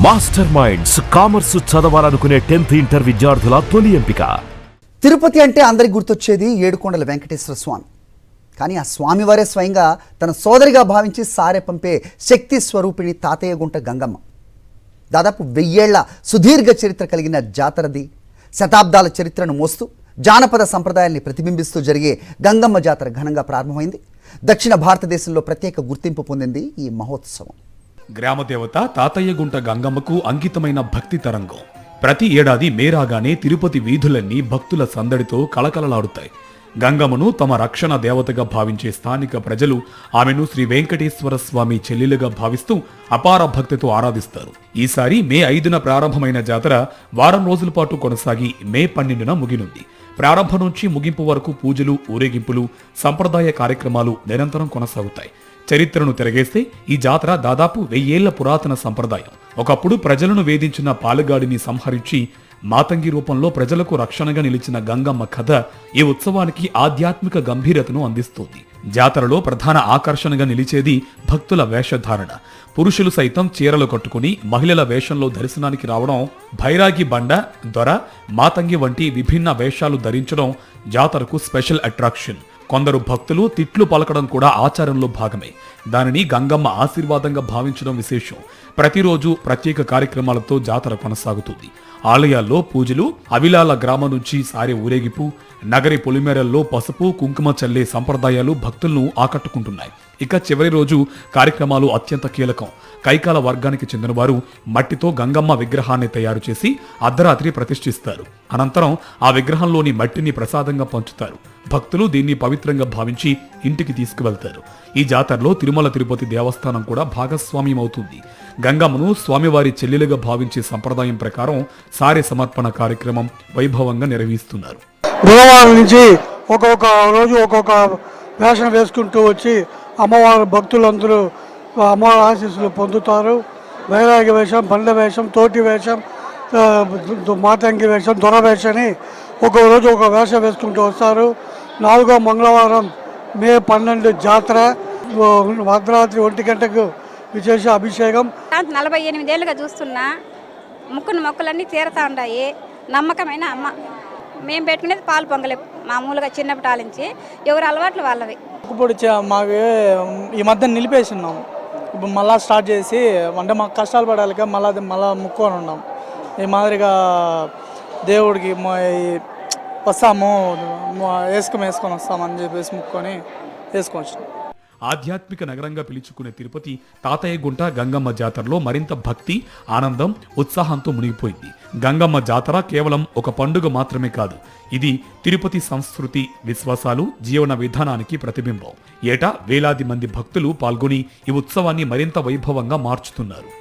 Master minds commerce చదవాలనుకునే 10th inter విద్యార్థుల తొలి ఎంపిక. తిరుపతి అంటే అందరికి గుర్తొచ్చేది ఏడుకొండల వెంకటేశ్వర స్వామి. కానీ ఆ స్వామివారే స్వయంగా తన సోదరిగా భావించి సారె పంపే శక్తి స్వరూపిణి తాతయ్యగుంట గంగమ్మ. దాదాపు 1000 ఏళ్ల సుదీర్ఘ చరిత్ర కలిగిన జాతరది. శతాబ్దాల చరిత్రను మోస్తూ జానపద సంప్రదాయాల్ని ప్రతిబింబిస్తూ జరిగే గంగమ్మ జాతర ఘనంగా ప్రారంభమైంది. దక్షిణ భారతదేశంలో ప్రత్యేక గుర్తింపు పొందింది ఈ మహోత్సవం. గ్రామదేవత తాతయ్యగుంట గంగమ్మకు అంకితమైన భక్తి తరంగం. ప్రతి ఏడాది మే రాగానే తిరుపతి వీధులన్నీ భక్తుల సందడితో కళకళలాడుతాయి. గంగమ్మను తమ రక్షణ దేవతగా భావించే స్థానిక ప్రజలు ఆమెను శ్రీ వెంకటేశ్వర స్వామి చెల్లెలుగా భావిస్తూ అపార భక్తితో ఆరాధిస్తారు. ఈసారి మే 5న ప్రారంభమైన జాతర వారం రోజుల పాటు కొనసాగి మే 12న ముగినుంది. ప్రారంభం నుంచి ముగింపు వరకు పూజలు, ఊరేగింపులు, సంప్రదాయ కార్యక్రమాలు నిరంతరం కొనసాగుతాయి. చరిత్రను తిరగేస్తే ఈ జాతర దాదాపు 1000 ఏళ్ల పురాతన సంప్రదాయం. ఒకప్పుడు ప్రజలను వేధించిన పాలుగాడిని సంహరించి మాతంగి రూపంలో ప్రజలకు రక్షణగా నిలిచిన గంగమ్మ కథ ఈ ఉత్సవానికి ఆధ్యాత్మిక గంభీరతను అందిస్తోంది. జాతరలో ప్రధాన ఆకర్షణగా నిలిచేది భక్తుల వేషధారణ. పురుషులు సైతం చీరలు కట్టుకుని మహిళల వేషంలో దర్శనానికి రావడం, భైరాగి బండ, దొర, మాతంగి వంటి విభిన్న వేషాలు ధరించడం జాతరకు స్పెషల్ అట్రాక్షన్. కొందరు భక్తులు తిట్లు పలకడం కూడా ఆచారంలో భాగమే. దానిని గంగమ్మ ఆశీర్వాదంగా భావించడం విశేషం. ప్రతిరోజు ప్రత్యేక కార్యక్రమాలతో జాతర కొనసాగుతుంది. ఆలయాల్లో పూజలు, అవిలాల గ్రామం నుంచి సారె ఊరేగింపు, నగరి పొలిమేరల్లో పసుపు, కుంకుమ చల్లే సంప్రదాయాలు భక్తులను ఆకట్టుకుంటున్నాయి. ఇక చివరి రోజు కార్యక్రమాలు అత్యంత కీలకం. కైకాల వర్గానికి చెందినవారు మట్టితో గంగమ్మ విగ్రహాన్ని తయారు చేసి అర్ధరాత్రి ప్రతిష్ఠిస్తారు. అనంతరం ఆ విగ్రహంలోని మట్టిని ప్రసాదంగా పంచుతారు. భక్తులు దీన్ని పవిత్రంగా భావించి ఇంటికి తీసుకువెళ్తారు. ఈ జాతరలో తిరుమల తిరుపతి దేవస్థానం కూడా భాగస్వామ్యమవుతుంది. గంగమ్మను స్వామివారి చెల్లెలుగా భావించే సంప్రదాయం ప్రకారం సారె సమర్పణ కార్యక్రమం వైభవంగా నిర్వహిస్తున్నారు. బుధవారం నుంచి ఒక్కొక్క రోజు ఒక్కొక్క వేషం వేసుకుంటూ వచ్చి అమ్మవారి భక్తులందరూ అమ్మవారి ఆశీస్సులు పొందుతారు. వైరాగి వేషం, బండ వేషం, తోటి వేషం, మాతంగి వేషం, దొర వేషని ఒక్కొక్క రోజు ఒక వేషం వేసుకుంటూ వస్తారు. 4వ మంగళవారం మే 12 జాతర. అర్ధరాత్రి 1 గంటకు విశేష అభిషేకం. 48 ఏళ్ళుగా చూస్తున్నా మొక్కులన్నీ తీరుతా ఉన్నాయి. నమ్మకమైన అమ్మ. మేము పెట్టుకునేది పాలు పొంగలే మామూలుగా చిన్నప్పటి ఆలించి, ఎవరు అలవాట్లు వాళ్ళవి. ఇప్పుడు మాకు ఈ మధ్య నిలిపేసిన్నాము. ఇప్పుడు మళ్ళీ స్టార్ట్ చేసి అంటే మాకు కష్టాలు పడాలిగా మళ్ళీ ముక్కొని ఉన్నాం. ఈ మాదిరిగా దేవుడికి వస్తాము, వేసుకొని వస్తామని చెప్పేసి ముక్కొని వేసుకొని వచ్చినాం. ఆధ్యాత్మిక నగరంగా పిలుచుకునే తిరుపతి తాతయ్యగుంట గంగమ్మ జాతరలో మరింత భక్తి, ఆనందం, ఉత్సాహంతో మునిగిపోయింది. గంగమ్మ జాతర కేవలం ఒక పండుగ మాత్రమే కాదు, ఇది తిరుపతి సంస్కృతి, విశ్వాసాలు, జీవన విధానానికి ప్రతిబింబం. ఏటా వేలాది మంది భక్తులు పాల్గొని ఈ ఉత్సవాన్ని మరింత వైభవంగా మార్చుతున్నారు.